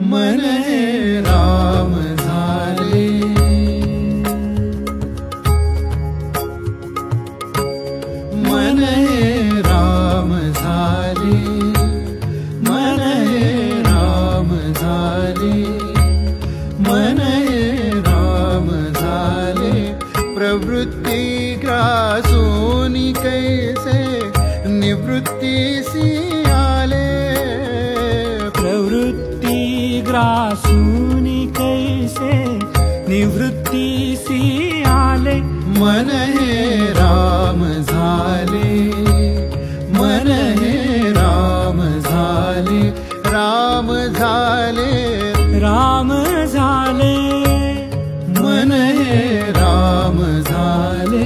मन हे राम झाले। मन हे राम झाले, मन हे राम झाले, मन हे राम झाले। प्रवृत्ति ग्रासून कैसे निवृत्तीसी आले, प्रवृत्ति ग्रासून कैसे निवृत्तीसी आले। मन हे राम झाले, मन हे राम झाले, राम झाले, राम झाले, मन हे राम झाले।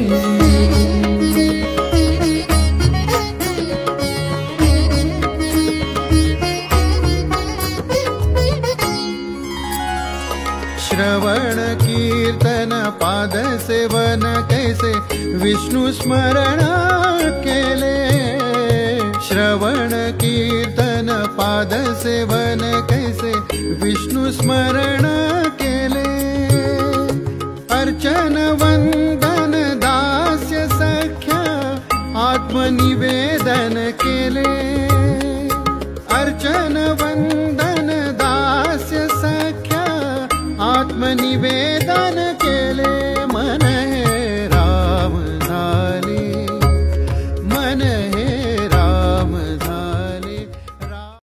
श्रवण कीर्तन पाद सेवन कैसे विष्णु स्मरण केले, श्रवण कीर्तन पाद सेवन कैसे विष्णु स्मरण केले। अर्चन वंदन दास्य सख्य आत्मनिवेदन केले, अर्चन वंदन दास्य सख्य आत्मनिवेदन